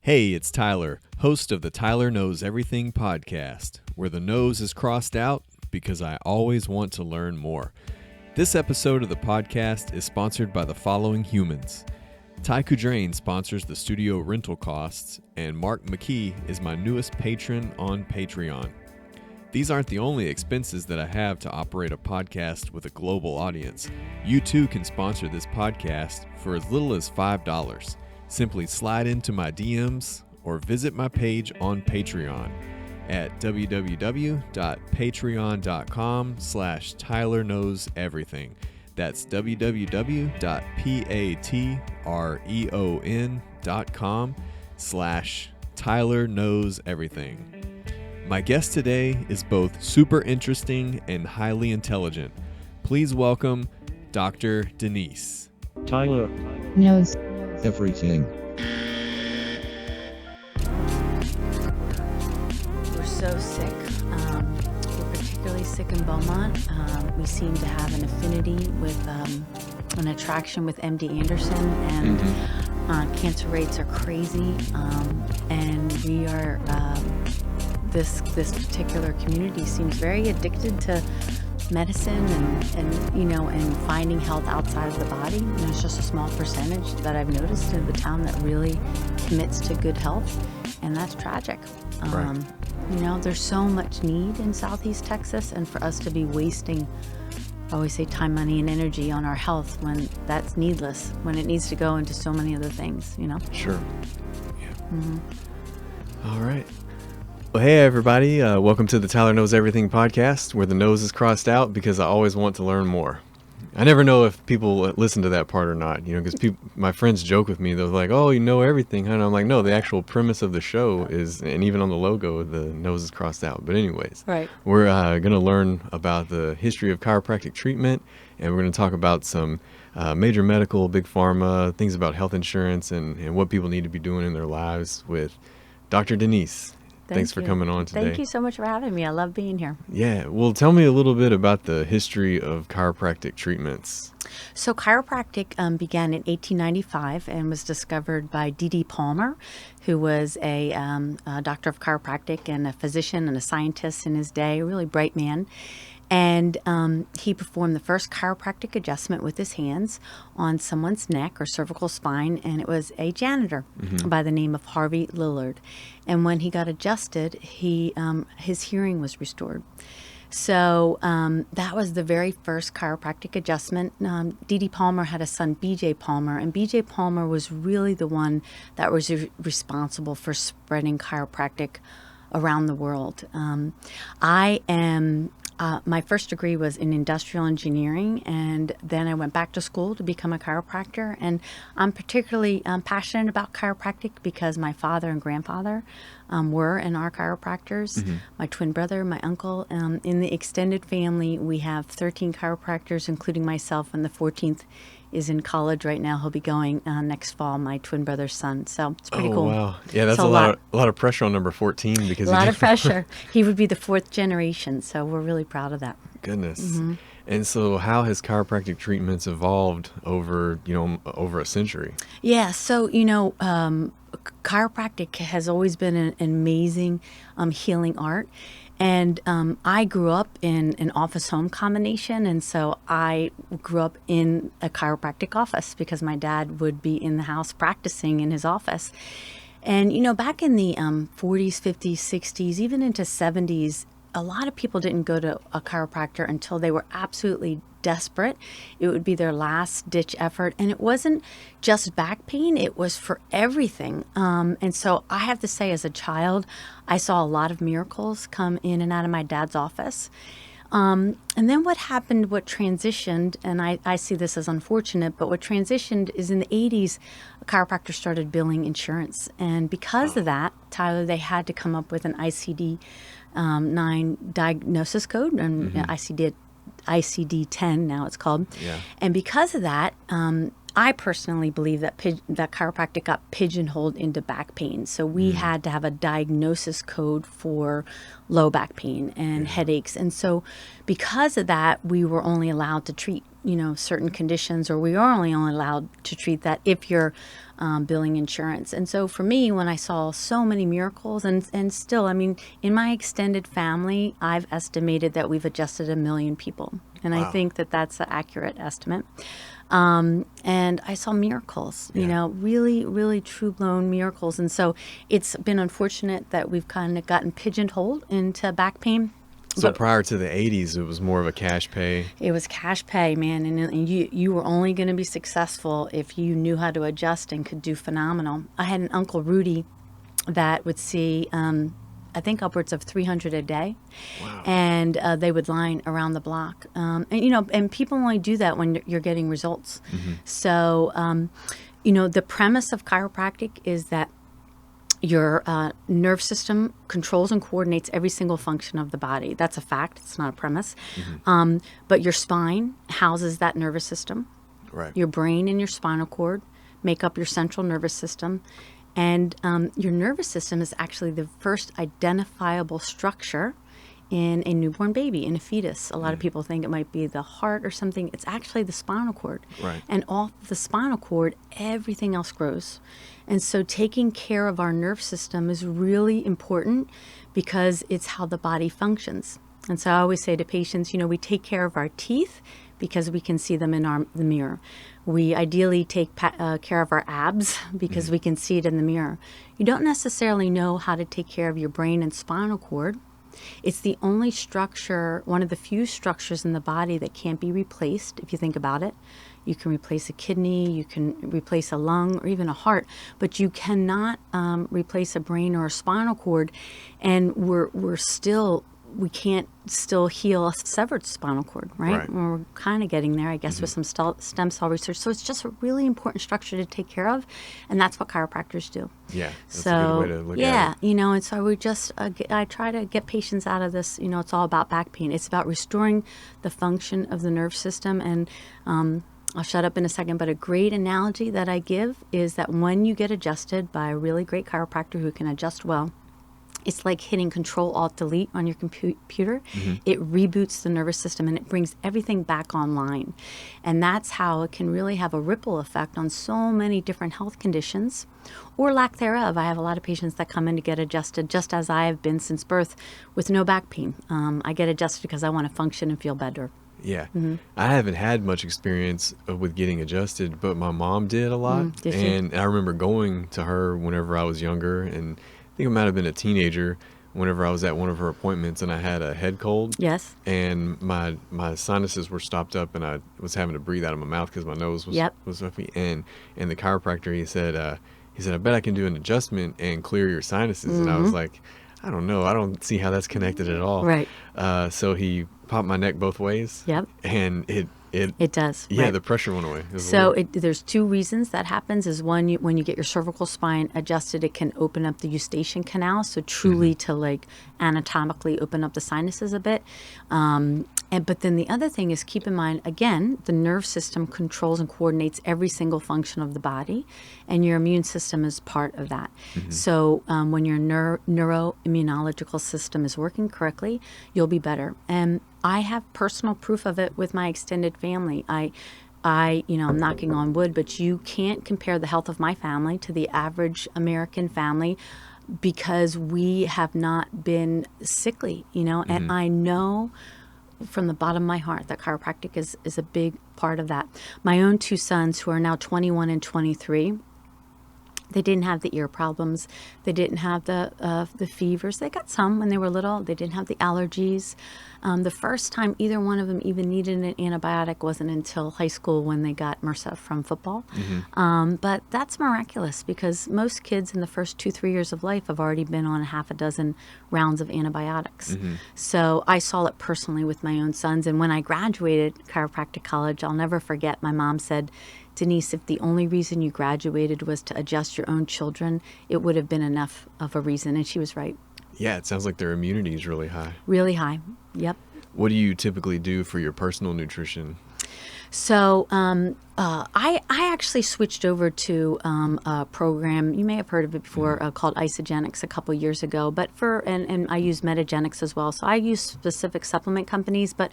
Hey, it's Tyler, host of the Tyler Knows Everything podcast, where the nose is crossed out because I always want to learn more. This episode of the podcast is sponsored by the following humans. Ty Kudrain sponsors the studio rental costs, and Mark McKee is my newest patron on Patreon. These aren't the only expenses that I have to operate a podcast with a global audience. You too can sponsor this podcast for as little as $5. Simply slide into my DMs or visit my page on Patreon at www.patreon.com/TylerKnowsEverything. That's www.patreon.com/TylerKnowsEverything. My guest today is both super interesting and highly intelligent. Please welcome Dr. Denise. Tyler knows everything. We're so sick. We're particularly sick in Beaumont. We seem to have an affinity with an attraction with MD Anderson, and cancer rates are crazy. And we are this particular community seems very addicted to medicine and finding health outside of the body. And it's just a small percentage that I've noticed in the town that really commits to good health, and that's tragic. Right. There's so much need in Southeast Texas, and for us to be wasting, I always say, time, money, and energy on our health when that's needless, when it needs to go into so many other things, Sure. Yeah. All right. Well, hey, everybody. Welcome to the Tyler Knows Everything podcast, where the nose is crossed out because I always want to learn more. I never know if people listen to that part or not, because my friends joke with me. They're like, oh, you know everything. And I'm like, no, the actual premise of the show is, and even on the logo, the nose is crossed out. But anyways, Right. We're going to learn about the history of chiropractic treatment, and we're going to talk about some major medical, big pharma, things about health insurance and what people need to be doing in their lives with Dr. Denise. Thanks for coming on today. Thank you so much for having me. I love being here. Yeah. Well, tell me a little bit about the history of chiropractic treatments. So chiropractic began in 1895 and was discovered by D.D. Palmer, who was a doctor of chiropractic and a physician and a scientist in his day, a really bright man. And he performed the first chiropractic adjustment with his hands on someone's neck or cervical spine, and it was a janitor by the name of Harvey Lillard. And when he got adjusted, his hearing was restored. So that was the very first chiropractic adjustment. D.D. Palmer had a son, B.J. Palmer, and B.J. Palmer was really the one that was responsible for spreading chiropractic around the world. My first degree was in industrial engineering, and then I went back to school to become a chiropractor. And I'm particularly passionate about chiropractic because my father and grandfather were and are chiropractors. My twin brother, my uncle. In the extended family, we have 13 chiropractors, including myself, and the 14th is in college right now. He'll be going next fall, my twin brother's son. So it's pretty cool. Wow. Yeah, that's a lot of pressure on number 14 because a lot of pressure. He would be the fourth generation, so we're really proud of that. Goodness. And so how has chiropractic treatments evolved over a century? Yeah, so chiropractic has always been an amazing healing art. And I grew up in an office-home combination, and so I grew up in a chiropractic office because my dad would be in the house practicing in his office. And, back in the 40s, 50s, 60s, even into 70s, a lot of people didn't go to a chiropractor until they were absolutely desperate. It would be their last ditch effort. And it wasn't just back pain, it was for everything. And so I have to say, as a child, I saw a lot of miracles come in and out of my dad's office. And then what transitioned, and I see this as unfortunate, but what transitioned is in the 80s, chiropractors started billing insurance. And because of that, Tyler, they had to come up with an ICD-9 diagnosis code, and ICD-10 now it's called. Yeah. And because of that, I personally believe that that chiropractic got pigeonholed into back pain. So we had to have a diagnosis code for low back pain and headaches. And so because of that, we were only allowed to treat, certain conditions, or we are only allowed to treat that if you're billing insurance. And so for me, when I saw so many miracles, and still, I mean, in my extended family, I've estimated that we've adjusted 1 million people. And I think that that's an accurate estimate. And I saw miracles, really, really true blown miracles. And so it's been unfortunate that we've kind of gotten pigeonholed into back pain. So prior to the 80s, it was more of a cash pay. It was cash pay, man. And you were only going to be successful if you knew how to adjust and could do phenomenal. I had an Uncle Rudy that would see, I think, upwards of 300 a day. Wow. And they would line around the block. And people only do that when you're getting results. So, the premise of chiropractic is that your nerve system controls and coordinates every single function of the body. That's a fact. It's not a premise. But your spine houses that nervous system. Right. Your brain and your spinal cord make up your central nervous system. And your nervous system is actually the first identifiable structure in a newborn baby, in a fetus. A lot of people think it might be the heart or something. It's actually the spinal cord. Right. And off the spinal cord, everything else grows. And so taking care of our nerve system is really important because it's how the body functions. And so I always say to patients, we take care of our teeth because we can see them in the mirror. We ideally take care of our abs because we can see it in the mirror. You don't necessarily know how to take care of your brain and spinal cord. It's the only structure, one of the few structures in the body that can't be replaced, if you think about it. You can replace a kidney, you can replace a lung, or even a heart, but you cannot replace a brain or a spinal cord. And we can't still heal a severed spinal cord, right? We're kind of getting there, I guess, with some stem cell research. So it's just a really important structure to take care of, and that's what chiropractors do. Yeah, that's a good way to look at it. And so we just, I try to get patients out of this, it's all about back pain. It's about restoring the function of the nerve system. And I'll shut up in a second, but a great analogy that I give is that when you get adjusted by a really great chiropractor who can adjust well, it's like hitting Control-Alt-Delete on your computer. It reboots the nervous system and it brings everything back online. And that's how it can really have a ripple effect on so many different health conditions or lack thereof. I have a lot of patients that come in to get adjusted, just as I have been since birth, with no back pain. I get adjusted because I want to function and feel better. Yeah. I haven't had much experience with getting adjusted, but my mom did a lot. Did she? And I remember going to her whenever I was younger, and I think I might have been a teenager whenever I was at one of her appointments and I had a head cold. Yes. And my sinuses were stopped up and I was having to breathe out of my mouth because my nose was stuffy. And the chiropractor, he said, I bet I can do an adjustment and clear your sinuses. And I was like, I don't know. I don't see how that's connected at all. Right. So he popped my neck both ways. Yep. And it does. Yeah, right. the pressure went away. So there's two reasons that happens. Is one, when you get your cervical spine adjusted, it can open up the eustachian canal. So truly to like anatomically open up the sinuses a bit. But then the other thing is, keep in mind, again, the nerve system controls and coordinates every single function of the body, and your immune system is part of that. So when your neuroimmunological system is working correctly, you'll be better. And I have personal proof of it with my extended family. I'm knocking on wood, but you can't compare the health of my family to the average American family because we have not been sickly, and I know from the bottom of my heart that chiropractic is a big part of that. My own two sons, who are now 21 and 23, they didn't have the ear problems. They didn't have the fevers. They got some when they were little. They didn't have the allergies. The first time either one of them even needed an antibiotic wasn't until high school when they got MRSA from football. But that's miraculous because most kids in the first 2-3 years of life have already been on a half a dozen rounds of antibiotics. So I saw it personally with my own sons. And when I graduated Chiropractic College, I'll never forget, my mom said, Denise, if the only reason you graduated was to adjust your own children, it would have been enough of a reason. And she was right. Yeah, it sounds like their immunity is really high. Really high. Yep. What do you typically do for your personal nutrition? So I actually switched over to a program, you may have heard of it before, called Isogenics a couple years ago, but and I use Metagenics as well. So I use specific supplement companies, but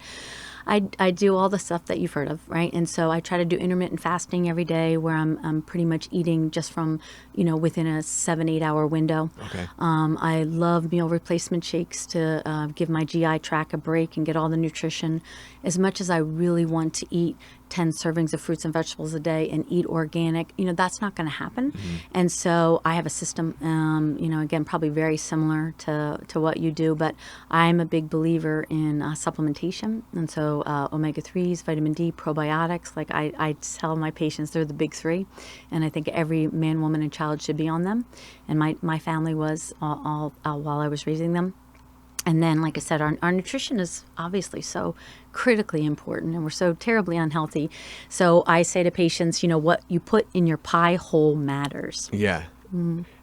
I do all the stuff that you've heard of, right? And so I try to do intermittent fasting every day where I'm pretty much eating just from, within a 7-8 hour window. Okay. I love meal replacement shakes to give my GI tract a break and get all the nutrition. As much as I really want to eat 10 servings of fruits and vegetables a day and eat organic, that's not going to happen. And so I have a system, again, probably very similar to what you do, but I'm a big believer in supplementation. And so omega-3s, vitamin D, probiotics, like I tell my patients, they're the big three. And I think every man, woman, and child should be on them. And my family was all while I was raising them. And then, like I said, our nutrition is obviously so critically important, and we're so terribly unhealthy. So I say to patients, what you put in your pie hole matters. Yeah.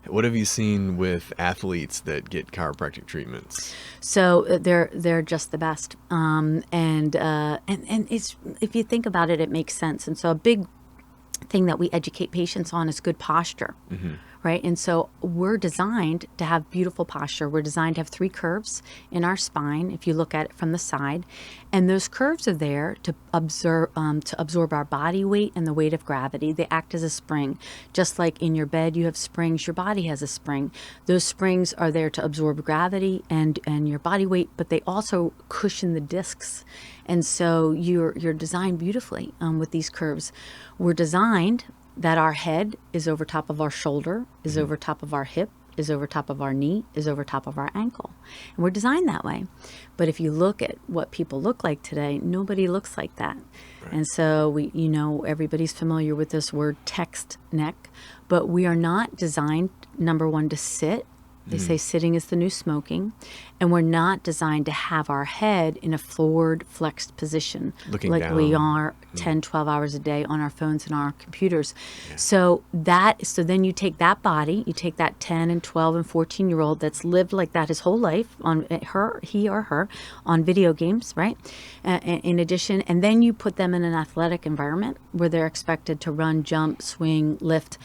What have you seen with athletes that get chiropractic treatments? So they're just the best. And it's, if you think about it, it makes sense. And so a big thing that we educate patients on is good posture. Right. And so we're designed to have beautiful posture. We're designed to have 3 curves in our spine, if you look at it from the side. And those curves are there to absorb our body weight and the weight of gravity. They act as a spring. Just like in your bed, you have springs, your body has a spring. Those springs are there to absorb gravity and your body weight, but they also cushion the discs. And so you're designed beautifully with these curves. We're designed that our head is over top of our shoulder, is over top of our hip, is over top of our knee, is over top of our ankle. And we're designed that way. But if you look at what people look like today, nobody looks like that. Right. And so everybody's familiar with this word text neck, but we are not designed, number one, to sit. They say sitting is the new smoking. And we're not designed to have our head in a forward flexed position. Looking like down. We are 10, 12 hours a day on our phones and our computers. Yeah. So then you take that body, you take that 10 and 12 and 14-year-old that's lived like that his whole life, on he or her, on video games, right? In addition, and then you put them in an athletic environment where they're expected to run, jump, swing, lift,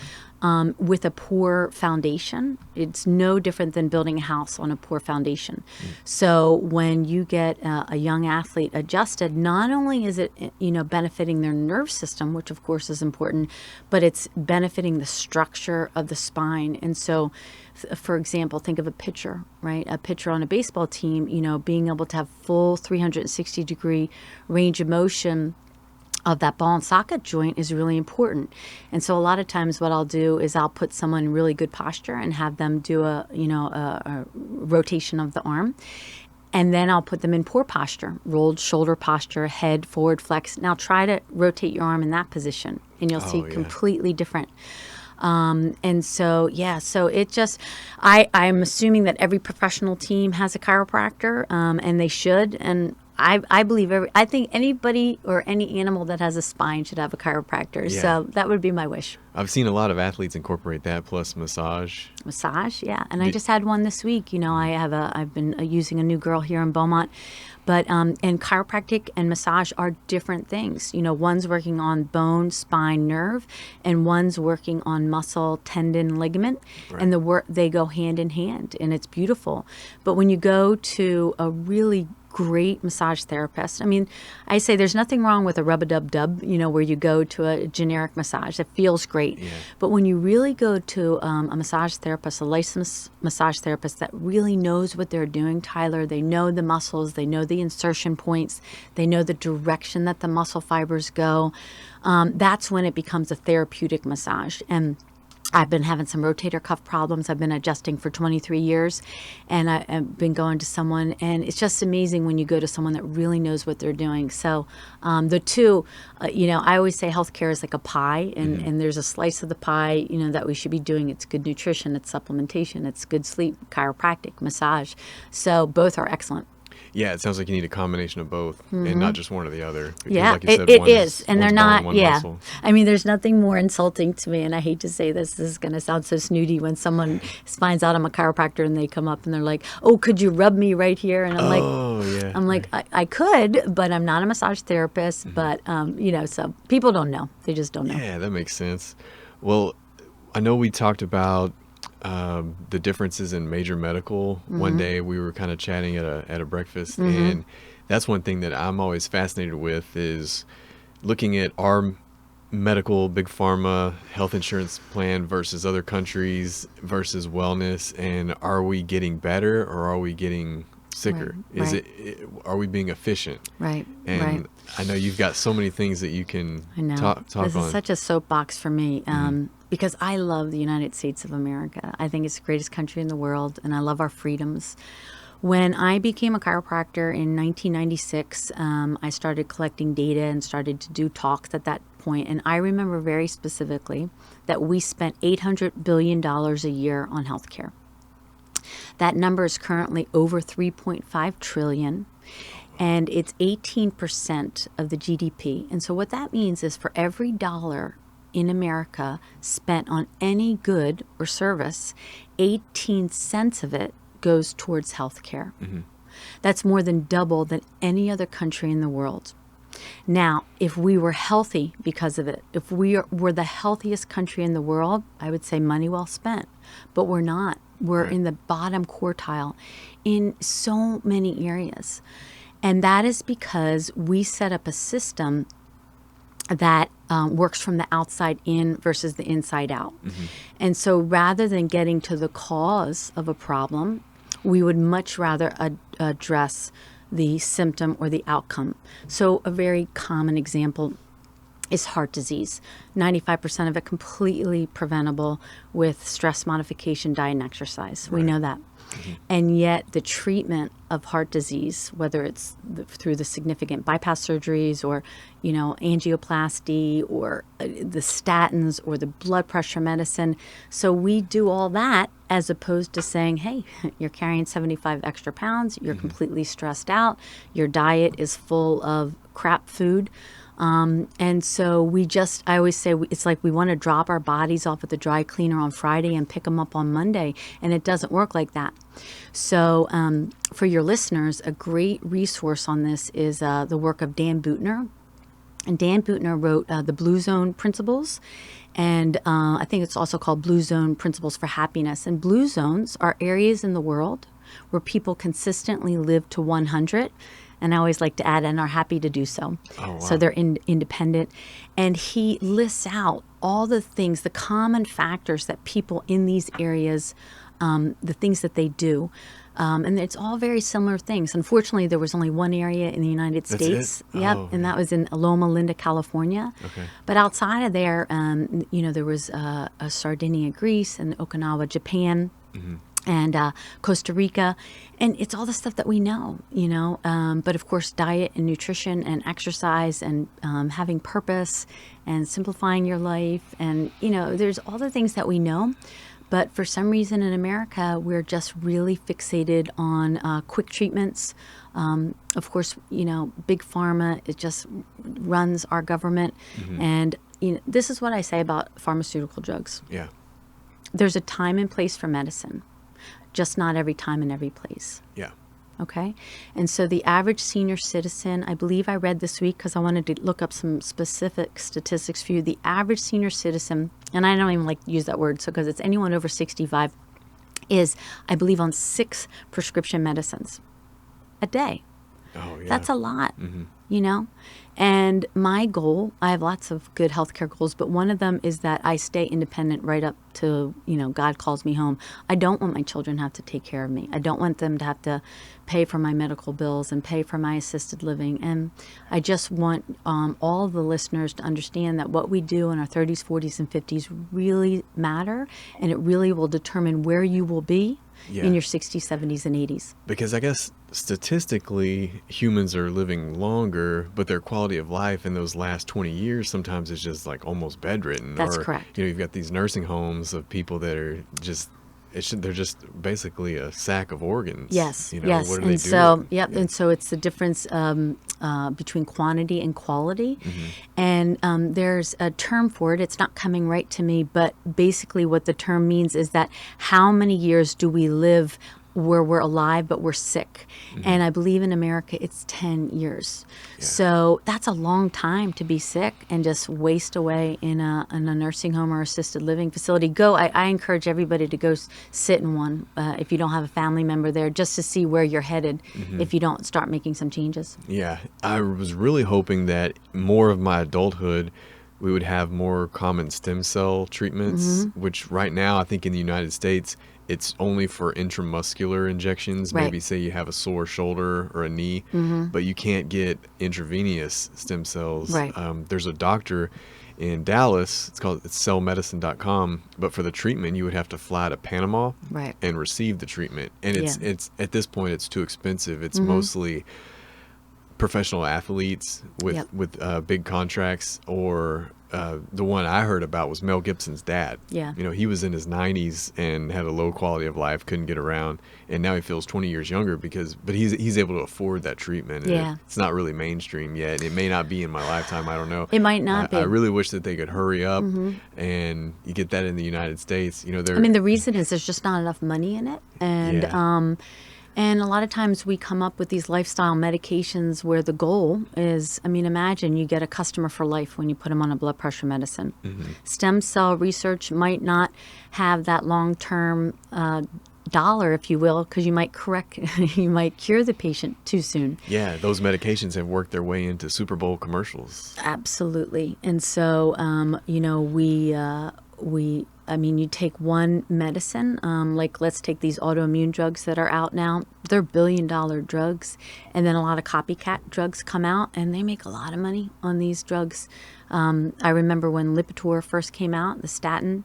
with a poor foundation. It's no different than building a house on a poor foundation. So when you get a young athlete adjusted, not only is it benefiting their nerve system, which of course is important, but it's benefiting the structure of the spine. And so, for example, think of a pitcher, right? A pitcher on a baseball team, being able to have full 360-degree range of motion of that ball and socket joint is really important. And so a lot of times what I'll do is I'll put someone in really good posture and have them do a rotation of the arm. And then I'll put them in poor posture, rolled shoulder posture, head forward flex. Now try to rotate your arm in that position and you'll see completely different. And so it just, I'm assuming that every professional team has a chiropractor, and they should. And I believe I think anybody or any animal that has a spine should have a chiropractor. Yeah. So that would be my wish. I've seen a lot of athletes incorporate that, plus massage. Massage, yeah. And I just had one this week. I've been using a new girl here in Beaumont. But and chiropractic and massage are different things. One's working on bone, spine, nerve, and one's working on muscle, tendon, ligament. Right. And they go hand in hand, and it's beautiful. But when you go to a really great massage therapist, I say there's nothing wrong with a rub-a-dub-dub, where you go to a generic massage. It feels great. Yeah. But when you really go to a massage therapist, a licensed massage therapist that really knows what they're doing, Tyler, they know the muscles, they know the insertion points, they know the direction that the muscle fibers go, that's when it becomes a therapeutic massage. And I've been having some rotator cuff problems. I've been adjusting for 23 years, and I've been going to someone, and it's just amazing when you go to someone that really knows what they're doing. So the two, I always say healthcare is like a pie, and there's a slice of the pie, that we should be doing. It's good nutrition, it's supplementation, it's good sleep, chiropractic, massage. So both are excellent. Yeah, it sounds like you need a combination of both and not just one or the other. Because Yeah, like you said, it one is. And they're one's bone, not, one yeah. muscle. I mean, there's nothing more insulting to me, and I hate to say this is going to sound so snooty when someone finds out I'm a chiropractor and they come up and they're like, oh, could you rub me right here? And Oh, yeah. I'm like, I could, but I'm not a massage therapist. But, so people don't know. They just don't know. Yeah, that makes sense. Well, I know we talked about the differences in major medical. One day we were kind of chatting at a breakfast, and that's one thing that I'm always fascinated with is looking at our medical big pharma health insurance plan versus other countries versus wellness, and are we getting better or are we getting sicker? Right. Are we being efficient? Right. And right. I know you've got so many things that you can I know. talk This on. is such a soapbox for me because I love the United States of America. I think it's the greatest country in the world, and I love our freedoms. When I became a chiropractor in 1996, I started collecting data and started to do talks at that point. And I remember very specifically that we spent $800 billion a year on healthcare. That number is currently over 3.5 trillion, and it's 18% of the GDP. And so what that means is for every dollar in America spent on any good or service, 18 cents of it goes towards health care. That's more than double than any other country in the world. Now, if we were healthy because of it, if we were the healthiest country in the world, I would say money well spent. But we're not. We're in the bottom quartile in so many areas. And that is because we set up a system that works from the outside in versus the inside out. And so rather than getting to the cause of a problem, we would much rather address the symptom or the outcome. So a very common example is heart disease. 95% of it completely preventable with stress modification, diet, and exercise. We know that. And yet the treatment of heart disease, whether it's through the significant bypass surgeries or, angioplasty or the statins or the blood pressure medicine. So we do all that as opposed to saying, hey, you're carrying 75 extra pounds, you're completely stressed out, your diet is full of crap food. And so I always say it's like we want to drop our bodies off at the dry cleaner on Friday and pick them up on Monday, and it doesn't work like that. So for your listeners, a great resource on this is the work of Dan Buettner. And Dan Buettner wrote the Blue Zone Principles, and I think it's also called Blue Zone Principles for Happiness. And blue zones are areas in the world where people consistently live to 100. And I always like to add, and are happy to do so. Oh, wow. So they're independent. And he lists out all the things, the common factors that people in these areas, the things that they do. And it's all very similar things. Unfortunately, there was only one area in the United States. It? Yep, Oh, and that was in Loma Linda, California. Okay. But outside of there, there was Sardinia, Greece, and Okinawa, Japan. And Costa Rica, and it's all the stuff that we know, but of course diet and nutrition and exercise and having purpose and simplifying your life, and there's all the things that we know, but for some reason in America we're just really fixated on quick treatments. Of course, big pharma, it just runs our government, and this is what I say about pharmaceutical drugs. Yeah. There's a time and place for medicine. Just not every time and every place. Yeah. Okay? And so the average senior citizen, I believe I read this week because I wanted to look up some specific statistics for you. The average senior citizen, and I don't even like to use that word, so because it's anyone over 65, is, I believe, on 6 prescription medicines a day. Oh, yeah. That's a lot, And my goal, I have lots of good healthcare goals, but one of them is that I stay independent right up to, God calls me home. I don't want my children to have to take care of me. I don't want them to have to pay for my medical bills and pay for my assisted living. And I just want all the listeners to understand that what we do in our 30s, 40s, and 50s really matter, and it really will determine where you will be in your 60s, 70s, and 80s. Because I guess statistically, humans are living longer, but their quality of life in those last 20 years sometimes is just like almost bedridden. That's correct. You've got these nursing homes of people that are just they're just basically a sack of organs. Yes, You know, yes. what are And they so, doing? yep. Yeah. And so it's the difference between quantity and quality. Mm-hmm. And there's a term for it. It's not coming right to me, but basically what the term means is that how many years do we live where we're alive but we're sick? And I believe in America it's 10 years. So that's a long time to be sick and just waste away in a nursing home or assisted living facility. I encourage everybody to go sit in one if you don't have a family member there, just to see where you're headed if you don't start making some changes. Yeah, I was really hoping that more of my adulthood we would have more common stem cell treatments, which right now I think in the United States it's only for intramuscular injections. Right. Maybe say you have a sore shoulder or a knee, but you can't get intravenous stem cells. Right. There's a doctor in Dallas. It's cellmedicine.com. But for the treatment, you would have to fly to Panama Right. and receive the treatment. And Yeah. it's at this point it's too expensive. It's mostly professional athletes with big contracts, or the one I heard about was Mel Gibson's dad. Yeah. You know, he was in his 90s and had a low quality of life, couldn't get around, and now he feels 20 years younger but he's able to afford that treatment. And Yeah. it's not really mainstream yet. It may not be in my lifetime. I don't know. It might not be. I really wish that they could hurry up and you get that in the United States. You know, I mean, the reason is there's just not enough money in it. And a lot of times we come up with these lifestyle medications where the goal is, I mean, imagine you get a customer for life when you put them on a blood pressure medicine. Stem cell research might not have that long-term dollar, if you will, because you might cure the patient too soon. Yeah, those medications have worked their way into Super Bowl commercials. Absolutely. And so, you know, I mean, you take one medicine, like let's take these autoimmune drugs that are out now. They're billion-dollar drugs. And then a lot of copycat drugs come out, and they make a lot of money on these drugs. I remember when Lipitor first came out, the statin,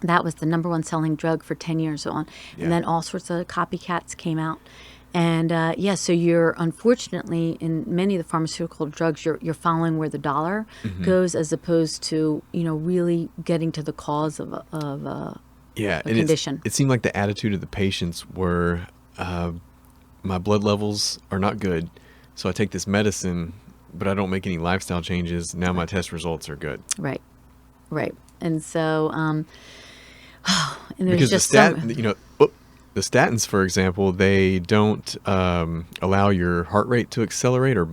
that was the number one selling drug for 10 years on. And then all sorts of copycats came out. And so you're unfortunately in many of the pharmaceutical drugs, you're following where the dollar goes, as opposed to, you know, really getting to the cause of a condition. It seemed like the attitude of the patients were, my blood levels are not good, so I take this medicine, but I don't make any lifestyle changes. Now my test results are good. Right. And so, and there's Because just the statins, for example, they don't allow your heart rate to accelerate, or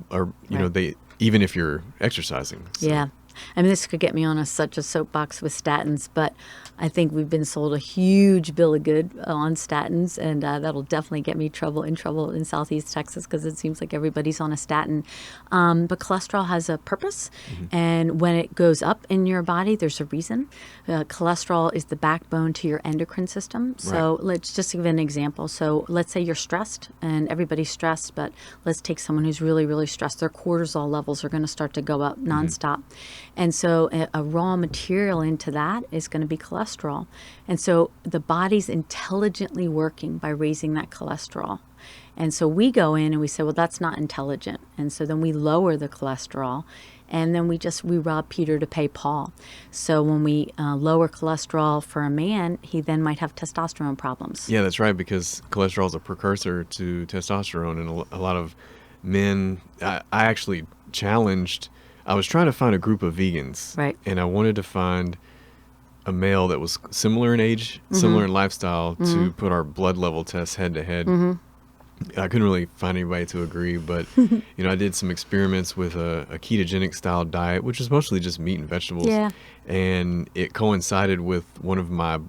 you know, they, even if you're exercising. So. Yeah. I mean, this could get me on such a soapbox with statins, but I think we've been sold a huge bill of good on statins, and that'll definitely get me in trouble in Southeast Texas, because it seems like everybody's on a statin. But cholesterol has a purpose, and when it goes up in your body, there's a reason. Cholesterol is the backbone to your endocrine system. So let's just give an example. So let's say you're stressed, and everybody's stressed, but let's take someone who's really, really stressed. Their cortisol levels are going to start to go up nonstop. And so a raw material into that is going to be cholesterol. And so the body's intelligently working by raising that cholesterol. And so we go in and we say, well, that's not intelligent. And so then we lower the cholesterol, and then we rob Peter to pay Paul. So when we lower cholesterol for a man, he then might have testosterone problems. Yeah, that's right, because cholesterol is a precursor to testosterone, and a lot of men, I actually I was trying to find a group of vegans, Right. and I wanted to find a male that was similar in age, similar in lifestyle, to put our blood level tests head to head. I couldn't really find anybody to agree, but you know, I did some experiments with a ketogenic style diet, which is mostly just meat and vegetables. Yeah. And it coincided with one of my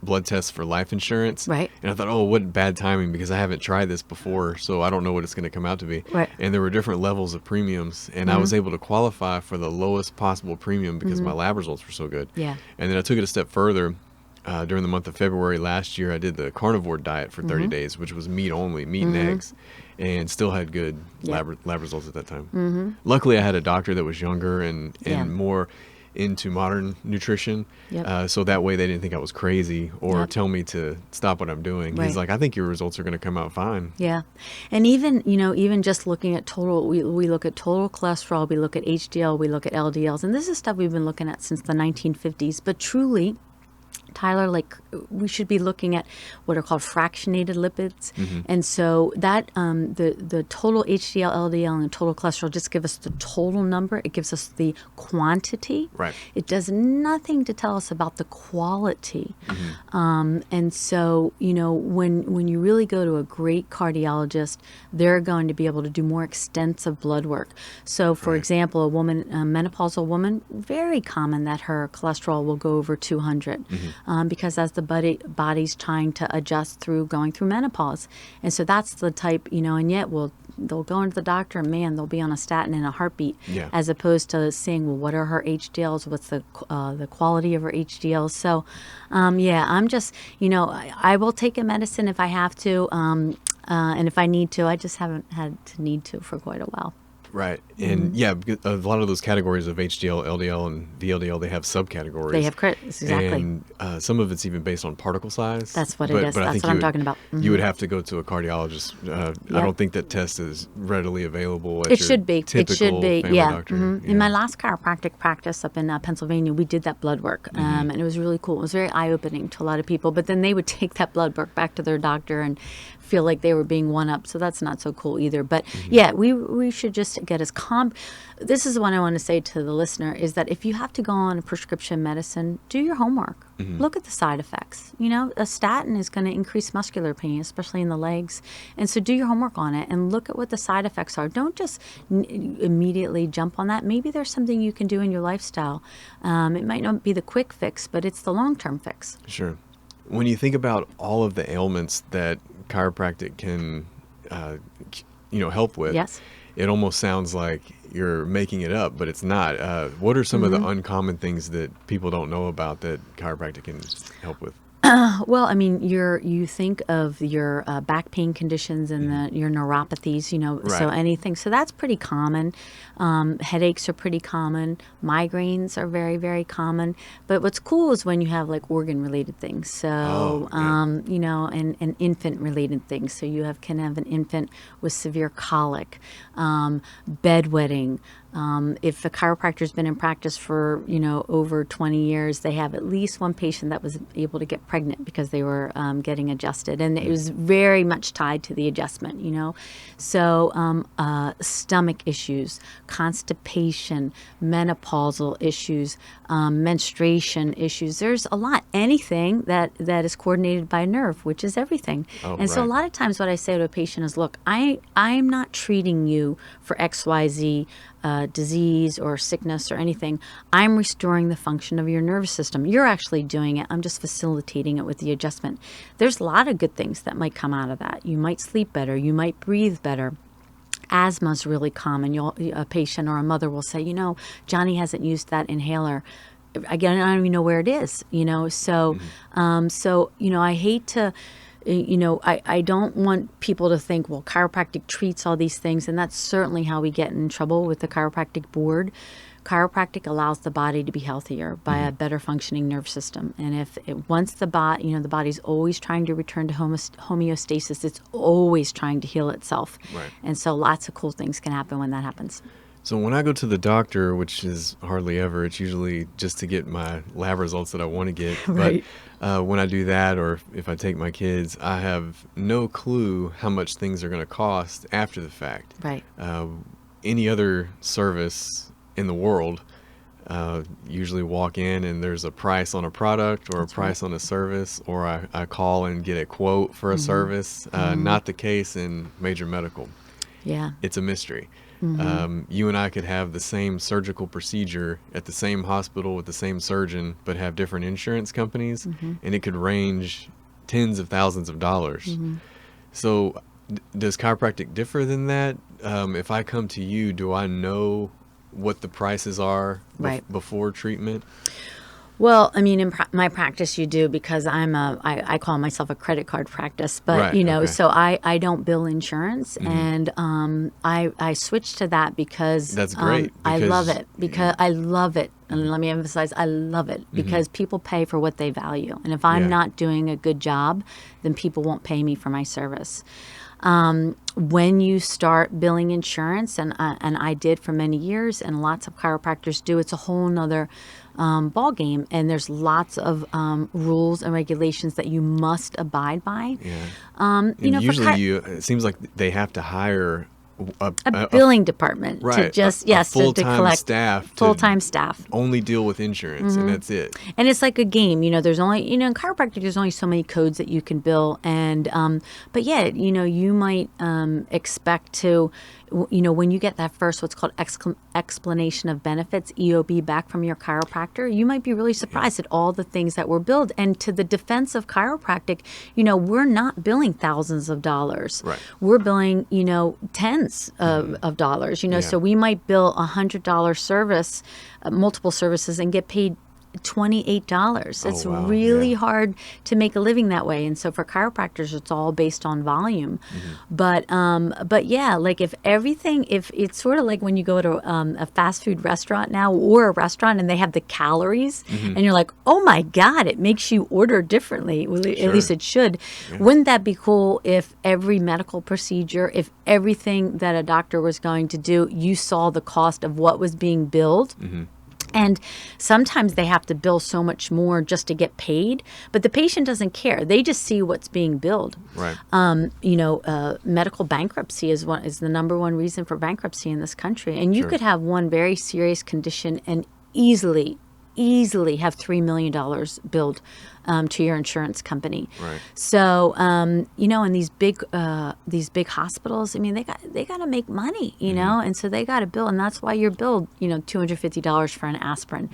blood tests for life insurance. Right. And I thought, oh, what bad timing, because I haven't tried this before, so I don't know what it's going to come out to be. Right. And there were different levels of premiums, and I was able to qualify for the lowest possible premium because my lab results were so good. Yeah. And then I took it a step further. During the month of February last year, I did the carnivore diet for 30 days, which was meat only, meat and eggs, and still had good lab results at that time. Luckily, I had a doctor that was younger and more into modern nutrition, so that way they didn't think I was crazy or tell me to stop what I'm doing. Right. He's like, I think your results are going to come out fine. Yeah. And even just looking at total, we look at total cholesterol, we look at HDL, we look at LDLs, and this is stuff we've been looking at since the 1950s. But truly, Tyler, like we should be looking at what are called fractionated lipids. And so that the total HDL, LDL, and the total cholesterol just give us the total number. It gives us the quantity. Right. It does nothing to tell us about the quality. And so, when you really go to a great cardiologist, they're going to be able to do more extensive blood work. So, for example, a menopausal woman, very common that her cholesterol will go over 200 because as the body's trying to adjust through going through menopause. And so that's the type, and yet they'll go into the doctor and man, they'll be on a statin in a heartbeat, as opposed to saying, well, what are her HDLs? What's the quality of her HDLs? So, I'm just, I will take a medicine if I have to, and if I need to. I just haven't had to need to for quite a while. Right. And because a lot of those categories of HDL, LDL, and VLDL, they have subcategories. They have exactly. And some of it's even based on particle size. That's what it is. That's what I'm talking about. You would have to go to a cardiologist. I don't think that test is readily available at it your should be. typical It should be. family Yeah. doctor. In my last chiropractic practice up in Pennsylvania, we did that blood work, and it was really cool. It was very eye-opening to a lot of people. But then they would take that blood work back to their doctor and feel like they were being one-up. So that's not so cool either. But we should just get as calm. This is what I want to say to the listener is that if you have to go on a prescription medicine, do your homework. Look at the side effects. A statin is going to increase muscular pain, especially in the legs. And so do your homework on it and look at what the side effects are. Don't just immediately jump on that. Maybe there's something you can do in your lifestyle. It might not be the quick fix, but it's the long-term fix. Sure. When you think about all of the ailments that chiropractic can, help with, yes, it almost sounds like you're making it up, but it's not. What are some of the uncommon things that people don't know about that chiropractic can help with? Well, I mean, you think of your back pain conditions and your neuropathies, so anything. So that's pretty common. Headaches are pretty common. Migraines are very, very common. But what's cool is when you have like organ-related things. So, and infant-related things. So you can have an infant with severe colic, bedwetting. If a chiropractor's been in practice for, over 20 years, they have at least one patient that was able to get pregnant because they were getting adjusted. And it was very much tied to the adjustment, So stomach issues, constipation, menopausal issues, menstruation issues. There's a lot. Anything that is coordinated by a nerve, which is everything. So a lot of times what I say to a patient is, look, I'm not treating you for XYZ disease or sickness or anything. I'm restoring the function of your nervous system. You're actually doing it. I'm just facilitating it with the adjustment. There's a lot of good things that might come out of that. You might sleep better. You might breathe better. Asthma is really common. A patient or a mother will say, Johnny hasn't used that inhaler. Again, I don't even know where it is, So, I hate to... I don't want people to think, well, chiropractic treats all these things, and that's certainly how we get in trouble with the chiropractic board. Chiropractic allows the body to be healthier by a better functioning nerve system. And once the body's always trying to return to homeostasis, it's always trying to heal itself. Right. And so lots of cool things can happen when that happens. So when I go to the doctor, which is hardly ever, it's usually just to get my lab results that I want to get. Right. But when I do that, or if I take my kids, I have no clue how much things are going to cost after the fact. Right. Any other service in the world, usually walk in and there's a price on a product or a price on a service, or I call and get a quote for a service. Not the case in major medical. Yeah. It's a mystery. You and I could have the same surgical procedure at the same hospital with the same surgeon, but have different insurance companies, and it could range tens of thousands of dollars. So does chiropractic differ than that? If I come to you, do I know what the prices are before treatment? Well, I mean, in my practice, you do, because I call myself a credit card practice, but so I don't bill insurance, and I switched to that because that's great. I love it I love it. And let me emphasize, I love it because people pay for what they value. And if I'm not doing a good job, then people won't pay me for my service. When you start billing insurance, and I did for many years, and lots of chiropractors do, it's a whole nother ball game, and there's lots of rules and regulations that you must abide by. Yeah. And usually it seems like they have to hire a billing department to just a full-time to collect staff, full-time staff. Only deal with insurance, and that's it. And it's like a game. There's only in chiropractic there's only so many codes that you can bill, and but yeah, you might expect to. When you get that first what's called explanation of benefits, EOB, back from your chiropractor, you might be really surprised at all the things that were billed. And to the defense of chiropractic, we're not billing thousands of dollars. Right. We're billing, tens of dollars, so we might bill $100 service, multiple services, and get paid $28. It's really hard to make a living that way. And so for chiropractors, it's all based on volume. But yeah, like if it's sort of like when you go to a fast food restaurant now, or a restaurant, and they have the calories, and you're like, oh my God, it makes you order differently. Well, at least it should. Yeah. Wouldn't that be cool if every medical procedure, if everything that a doctor was going to do, you saw the cost of what was being billed? And sometimes they have to bill so much more just to get paid, but the patient doesn't care. They just see what's being billed. Right. Medical bankruptcy is the number one reason for bankruptcy in this country. And you could have one very serious condition and easily have $3 million billed to your insurance company. Right. So, in these big hospitals, I mean, they got to make money, and so they got to bill, and that's why you're billed, $250 for an aspirin.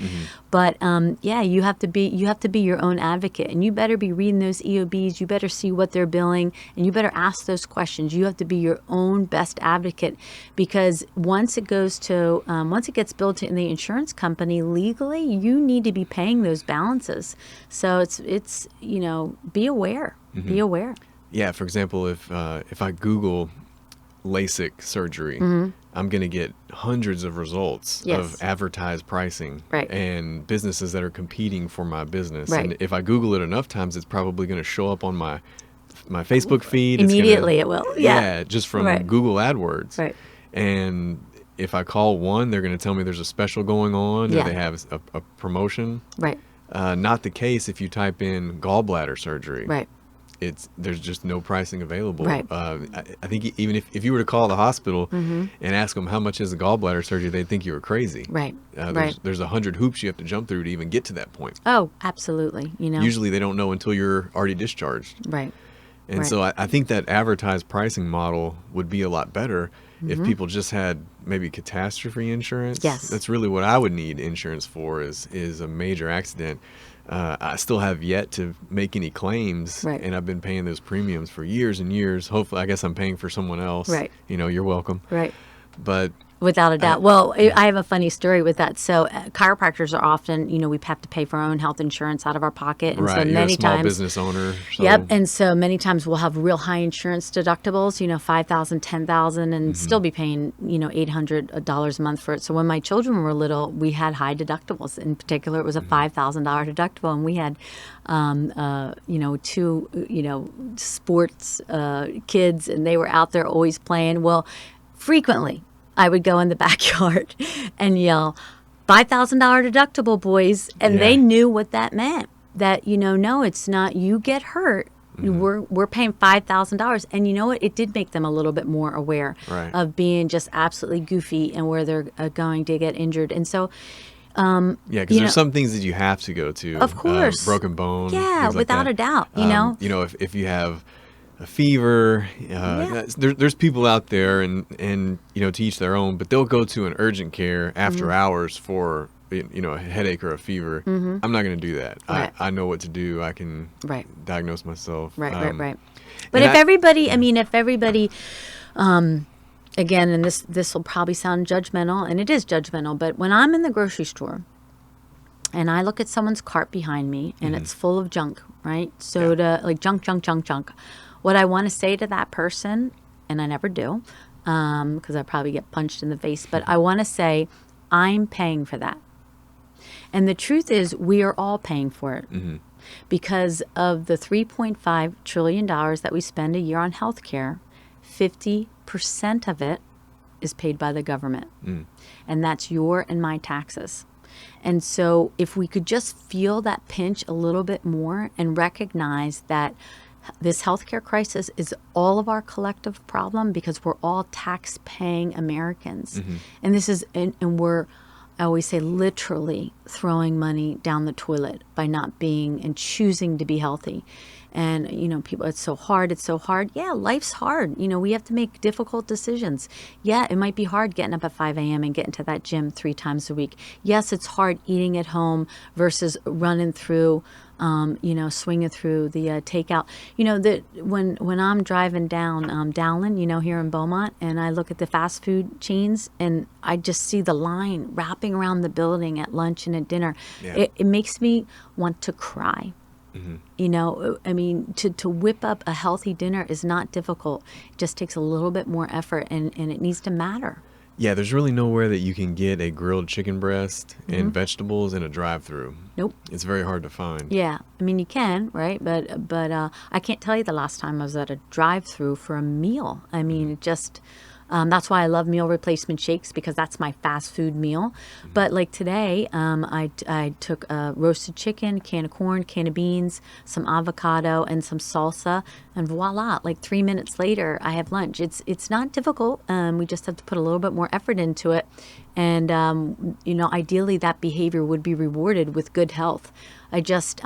But you have to be your own advocate, and you better be reading those EOBs. You better see what they're billing, and you better ask those questions. You have to be your own best advocate, because once it gets billed to the insurance company legally, you need to be paying those balances. So it's be aware. Be aware. Yeah. For example, if I Google LASIK surgery, I'm going to get hundreds of results of advertised pricing and businesses that are competing for my business. Right. And if I Google it enough times, it's probably going to show up on my Facebook feed. Immediately it will. Yeah. Just from Google AdWords. Right. And if I call one, they're going to tell me there's a special going on, or they have a promotion. Right. Not the case if you type in gallbladder surgery. Right. There's just no pricing available. Right. I think even if you were to call the hospital and ask them how much is a gallbladder surgery, they'd think you were crazy. Right. There's 100 hoops you have to jump through to even get to that point. Oh, absolutely. Usually they don't know until you're already discharged. Right. And so I think that advertised pricing model would be a lot better if people just had maybe catastrophe insurance. Yes. That's really what I would need insurance for is a major accident. I still have yet to make any claims, and I've been paying those premiums for years and years. Hopefully, I guess I'm paying for someone else. Right. You're welcome. Right. But without a doubt. I have a funny story with that. So chiropractors are often, we have to pay for our own health insurance out of our pocket. And so you're many a small times, business owner. So. Yep. And so many times we'll have real high insurance deductibles, $5,000, $10,000, and still be paying, $800 a month for it. So when my children were little, we had high deductibles. In particular, it was a $5,000 deductible, and we had, two, sports kids, and they were out there always playing. Well, frequently, I would go in the backyard and yell, $5,000 deductible, boys. And they knew what that meant. That, no, it's not, you get hurt. We're paying $5,000. And you know what? It did make them a little bit more aware of being just absolutely goofy and where they're going to get injured. And so, because there's some things that you have to go to. Of course. Broken bone. Yeah, without a doubt, if you have a fever, there's people out there and to each their own, but they'll go to an urgent care after hours for a headache or a fever. I'm not going to do that. Right. I know what to do. I can diagnose myself. Right. But if everybody, again, and this will probably sound judgmental, and it is judgmental, but when I'm in the grocery store and I look at someone's cart behind me and it's full of junk, right? Soda, like junk. What I want to say to that person, and I never do, because I probably get punched in the face, but I want to say, I'm paying for that. And the truth is, we are all paying for it. Because of the $3.5 trillion that we spend a year on healthcare, 50% of it is paid by the government. And that's your and my taxes. And so if we could just feel that pinch a little bit more and recognize that this healthcare crisis is all of our collective problem because we're all tax-paying Americans. And this is, and we're, I always say, literally throwing money down the toilet by not being and choosing to be healthy. And, people, it's so hard. It's so hard. Yeah, life's hard. We have to make difficult decisions. Yeah, it might be hard getting up at 5 a.m. and getting to that gym 3 times a week. Yes, it's hard eating at home versus running through, swinging through the takeout. That when I'm driving down Dowling, here in Beaumont, and I look at the fast food chains and I just see the line wrapping around the building at lunch and at dinner, it makes me want to cry. To whip up a healthy dinner is not difficult. It just takes a little bit more effort, and it needs to matter. Yeah, there's really nowhere that you can get a grilled chicken breast and vegetables in a drive-through. Nope. It's very hard to find. Yeah, you can, right? But I can't tell you the last time I was at a drive-through for a meal. It just... that's why I love meal replacement shakes, because that's my fast food meal. But like today, I took a roasted chicken, can of corn, can of beans, some avocado, and some salsa, and voila! Like 3 minutes later, I have lunch. It's not difficult. We just have to put a little bit more effort into it, and ideally that behavior would be rewarded with good health. I just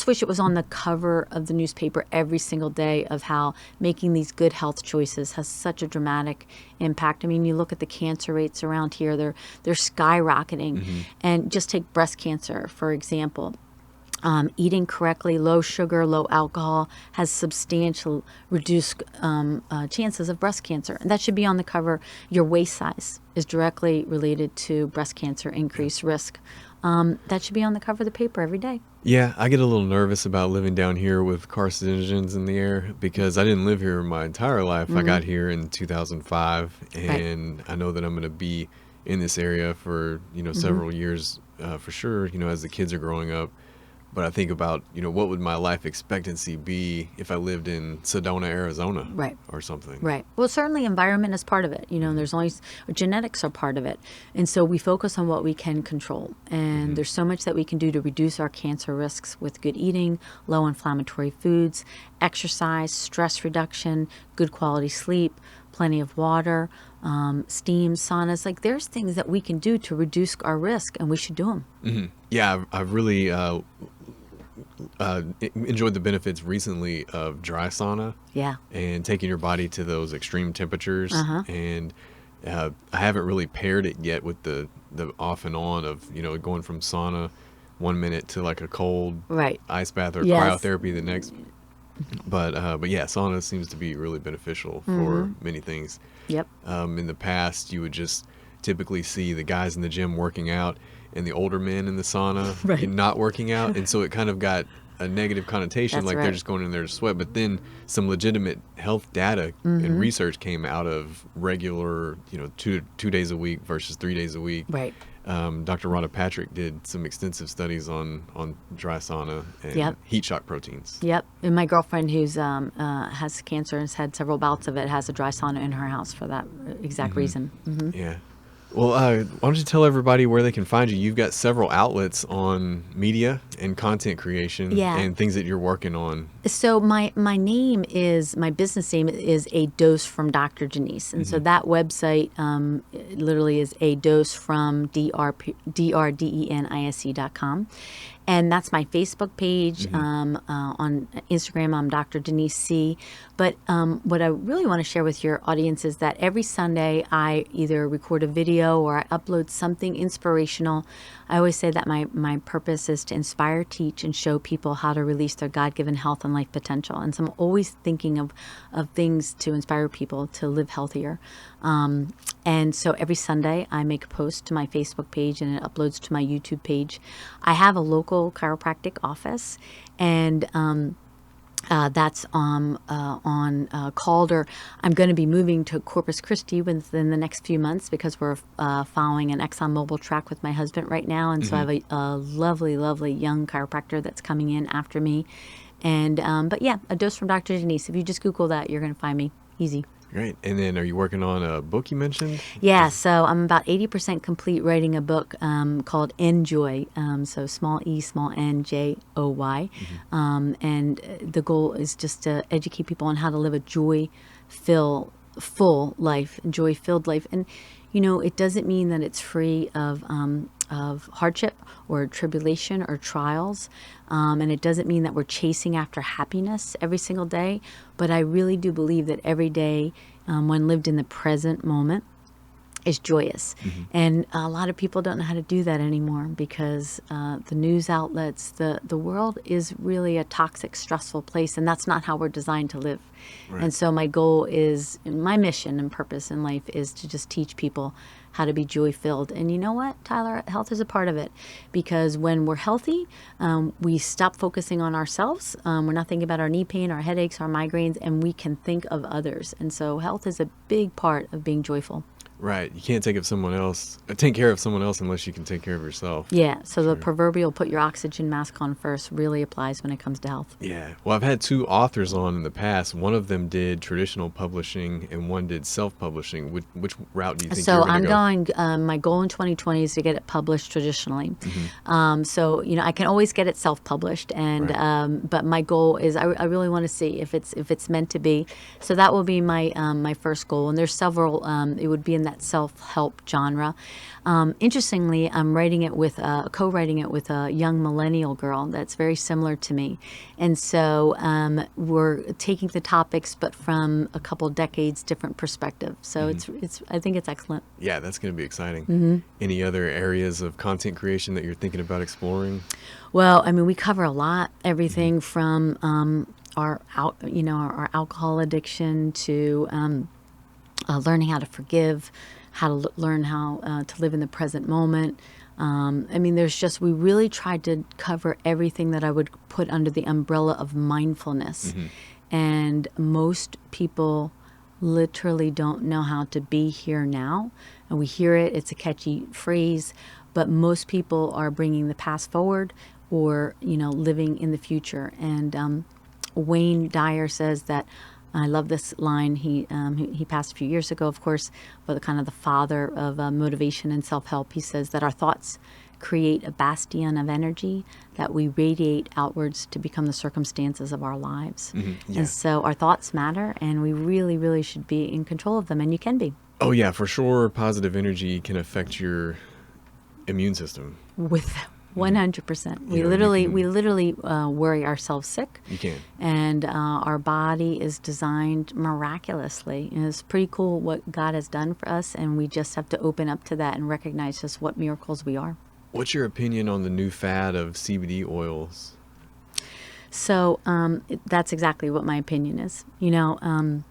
wish it was on the cover of the newspaper every single day of how making these good health choices has such a dramatic impact. You look at the cancer rates around here, they're skyrocketing. And just take breast cancer, for example. Eating correctly, low sugar, low alcohol, has substantial reduced chances of breast cancer. And that should be on the cover. Your waist size is directly related to breast cancer increased risk. That should be on the cover of the paper every day. Yeah, I get a little nervous about living down here with carcinogens in the air because I didn't live here my entire life. I got here in 2005, and I know that I'm going to be in this area for, several years for sure, as the kids are growing up. But I think about, what would my life expectancy be if I lived in Sedona, Arizona, or something. Right. Well, certainly environment is part of it. There's always genetics are part of it. And so we focus on what we can control. And there's so much that we can do to reduce our cancer risks with good eating, low inflammatory foods, exercise, stress reduction, good quality sleep, plenty of water, steam, saunas. Like there's things that we can do to reduce our risk, and we should do them. Yeah, I've really enjoyed the benefits recently of dry sauna. Yeah. And taking your body to those extreme temperatures. And I haven't really paired it yet with the off and on of, going from sauna 1 minute to like a cold ice bath or cryotherapy the next. But yeah, sauna seems to be really beneficial for many things. Yep. In the past, you would just typically see the guys in the gym working out and the older men in the sauna not working out. And so it kind of got a negative connotation, That's like right. they're just going in there to sweat. But then some legitimate health data and research came out of regular, 2 days a week versus 3 days a week. Right. Dr. Rhonda Patrick did some extensive studies on dry sauna and heat shock proteins. Yep. And my girlfriend who's has cancer and has had several bouts of it has a dry sauna in her house for that exact reason. Yeah. Well, why don't you tell everybody where they can find you? You've got several outlets on media and content creation and things that you're working on. So my business name is A Dose from Dr. Denise. And so that website literally is A Dose from DRDENISE.com. And that's my Facebook page. On Instagram, I'm Dr. Denise C. But what I really want to share with your audience is that every Sunday I either record a video or I upload something inspirational. I always say that my purpose is to inspire, teach, and show people how to release their God-given health and life potential. And so I'm always thinking of things to inspire people to live healthier. And so every Sunday I make a post to my Facebook page and it uploads to my YouTube page. I have a local chiropractic office, and that's on Calder. I'm going to be moving to Corpus Christi within the next few months because we're following an ExxonMobil track with my husband right now. And so I have a lovely, lovely young chiropractor that's coming in after me. And but yeah, A Dose from Dr. Denise. If you just Google that, you're going to find me. Easy. Great. And then are you working on a book you mentioned? Yeah, so I'm about 80% complete writing a book called Enjoy. So small e, small n, Joy. And the goal is just to educate people on how to live a full life, joy-filled life. And, it doesn't mean that it's free of hardship or tribulation or trials. And it doesn't mean that we're chasing after happiness every single day. But I really do believe that every day, when lived in the present moment, is joyous. And a lot of people don't know how to do that anymore because the news outlets, the world is really a toxic, stressful place, and that's not how we're designed to live. Right. And so my goal is, my mission and purpose in life is to just teach people how to be joy-filled. And you know what, Tyler? Health is a part of it, because when we're healthy, we stop focusing on ourselves. We're not thinking about our knee pain, our headaches, our migraines, and we can think of others. And so health is a big part of being joyful. Right. You can't take care of someone else unless you can take care of yourself. Yeah. So the proverbial put your oxygen mask on first really applies when it comes to health. Yeah. Well, I've had 2 authors on in the past. One of them did traditional publishing and one did self-publishing. Which route do you think you're going to go? So I'm going, my goal in 2020 is to get it published traditionally. So, I can always get it self-published. And, Right. but my goal is I really want to see if it's meant to be. So that will be my first goal. And there's several, it would be in that self-help genre. Interestingly, I'm co-writing it with a young millennial girl that's very similar to me. And so we're taking the topics, but from a couple decades different perspective. So I think it's excellent. Yeah, that's going to be exciting. Any other areas of content creation that you're thinking about exploring? Well, I mean, we cover a lot, everything from our alcohol addiction to learning how to forgive, how to learn how to live in the present moment. I mean, we really tried to cover everything that I would put under the umbrella of mindfulness. And most people literally don't know how to be here now. And we hear it, it's a catchy phrase, but most people are bringing the past forward or, living in the future. And Wayne Dyer says that, I love this line. He passed a few years ago, of course, but kind of the father of motivation and self-help. He says that our thoughts create a bastion of energy that we radiate outwards to become the circumstances of our lives. Yeah. And so our thoughts matter, and we really, really should be in control of them, and you can be. Oh, yeah, for sure. Positive energy can affect your immune system. With 100%. We literally worry ourselves sick. You can. And our body is designed miraculously. And it's pretty cool what God has done for us, and we just have to open up to that and recognize just what miracles we are. What's your opinion on the new fad of CBD oils? So that's exactly what my opinion is. And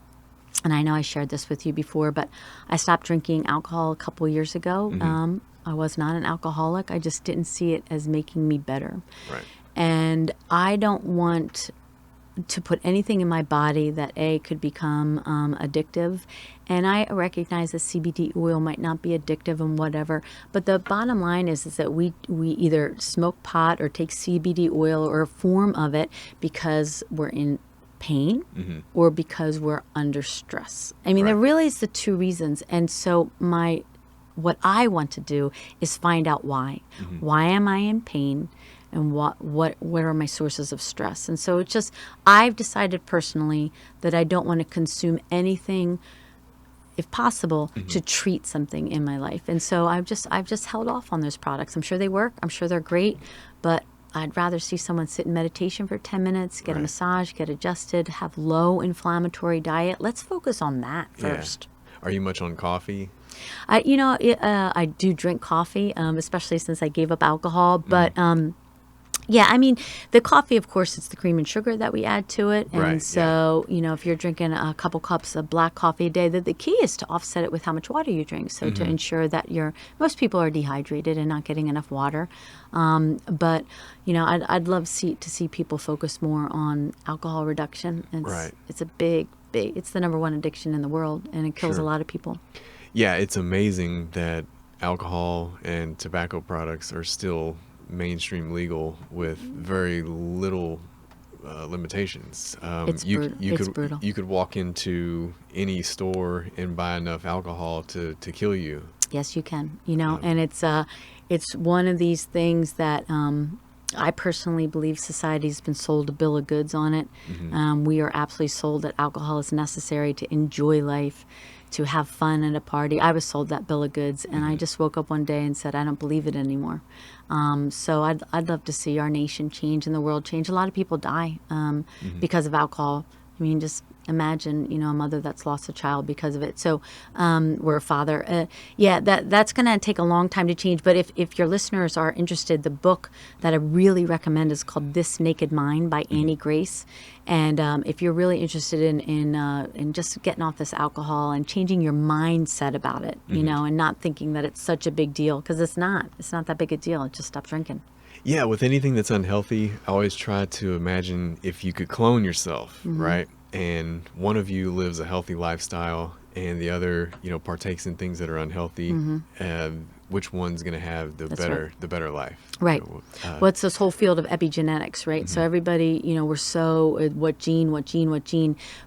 I know I shared this with you before, but I stopped drinking alcohol a couple years ago. I was not an alcoholic. I just didn't see it as making me better. Right. And I don't want to put anything in my body that could become addictive. And I recognize that CBD oil might not be addictive and whatever. But the bottom line is that we either smoke pot or take CBD oil or a form of it because we're in pain or because we're under stress. I mean, there really is the 2 reasons. And so what I want to do is find out why. Why am I in pain? And what are my sources of stress? And so I've decided personally that I don't want to consume anything, if possible, to treat something in my life. And so I've just held off on those products. I'm sure they work. I'm sure they're great, but I'd rather see someone sit in meditation for 10 minutes, get a massage, get adjusted, have low inflammatory diet. Let's focus on that first. Yeah. Are you much on coffee? I do drink coffee, especially since I gave up alcohol. But yeah, I mean, the coffee, of course, it's the cream and sugar that we add to it. And so, if you're drinking a couple cups of black coffee a day, the key is to offset it with how much water you drink. So to ensure that most people are dehydrated and not getting enough water. But, I'd love to see people focus more on alcohol reduction. It's a big, it's the number 1 addiction in the world, and it kills a lot of people. Yeah, it's amazing that alcohol and tobacco products are still mainstream legal with very little limitations. It's brutal. You could walk into any store and buy enough alcohol to kill you. Yes, you can. And it's one of these things that I personally believe society's been sold a bill of goods on it. We are absolutely sold that alcohol is necessary to enjoy life, to have fun at a party. I was sold that bill of goods, and I just woke up one day and said, I don't believe it anymore. So I'd love to see our nation change and the world change. A lot of people die because of alcohol. I mean, just imagine, a mother that's lost a child because of it. So, or a father. That's going to take a long time to change. But if your listeners are interested, the book that I really recommend is called This Naked Mind by Annie Grace. And if you're really interested in just getting off this alcohol and changing your mindset about it, and not thinking that it's such a big deal, because it's not that big a deal. Just stop drinking. Yeah, with anything that's unhealthy, I always try to imagine if you could clone yourself, right? And one of you lives a healthy lifestyle and the other, partakes in things that are unhealthy. Which one's going to have the better life? Right. Well, it's this whole field of epigenetics, right? So everybody, we're so what gene,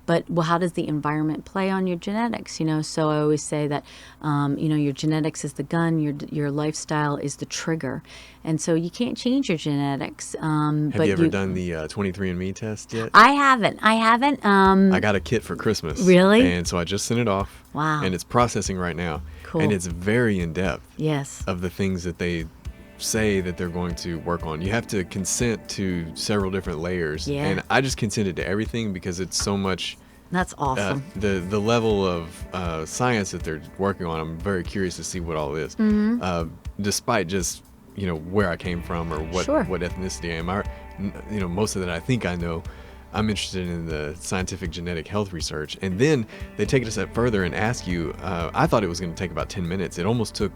but how does the environment play on your genetics? So I always say that, your genetics is the gun, your lifestyle is the trigger, and so you can't change your genetics. Have you ever done the 23andMe test yet? I haven't. I got a kit for Christmas. Really? And so I just sent it off. Wow. And it's processing right now. Cool. And it's very in depth. Yes. Of the things that they say that they're going to work on. You have to consent to several different layers. Yeah. And I just consented to everything because it's so much. That's awesome. The level of science that they're working on, I'm very curious to see what all is. Despite just, where I came from or what ethnicity I am. Most of that I think I know. I'm interested in the scientific genetic health research. And then they take it a step further and ask you, I thought it was going to take about 10 minutes. It almost took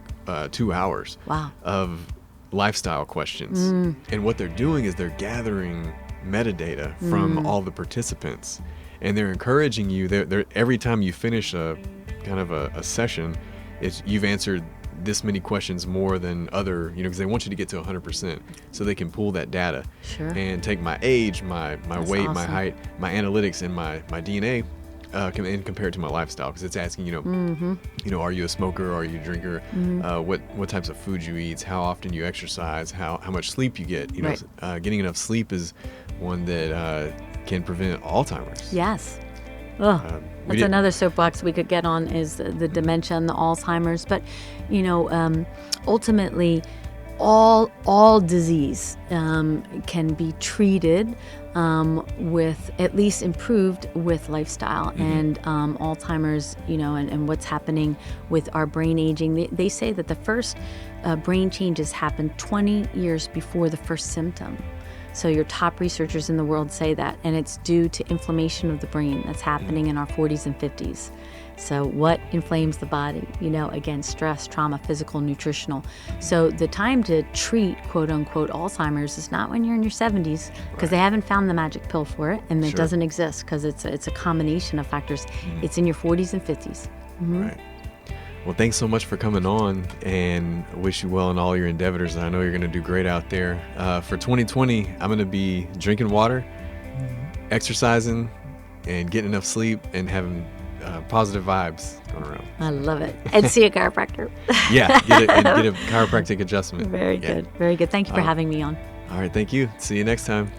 2 hours of lifestyle questions. And what they're doing is they're gathering metadata from all the participants. And they're encouraging you, they're every time you finish a kind of a session, you've answered this many questions more than other, because they want you to get to 100%, so they can pull that data and take my age, my weight, my height, my analytics, and my DNA, and compare it to my lifestyle, because it's asking, are you a smoker, are you a drinker, what types of food you eat, how often you exercise, how much sleep you get. Getting enough sleep is one that can prevent Alzheimer's. Yes. That's another soapbox we could get on, is the dementia and the Alzheimer's. But, ultimately, all disease can be treated with, at least improved with lifestyle. And Alzheimer's, and what's happening with our brain aging. They say that the first brain changes happen 20 years before the first symptom. So your top researchers in the world say that, and it's due to inflammation of the brain that's happening in our 40s and 50s. So what inflames the body? Again, stress, trauma, physical, nutritional. So the time to treat, quote unquote, Alzheimer's is not when you're in your 70s, because they haven't found the magic pill for it, and it doesn't exist, because it's a combination of factors. It's in your 40s and 50s. Right. Well, thanks so much for coming on, and wish you well in all your endeavors. I know you're going to do great out there. For 2020, I'm going to be drinking water, exercising, and getting enough sleep, and having positive vibes going around. I love it. And see a chiropractor. Get a chiropractic adjustment. Very good. Very good. Thank you for having me on. All right. Thank you. See you next time.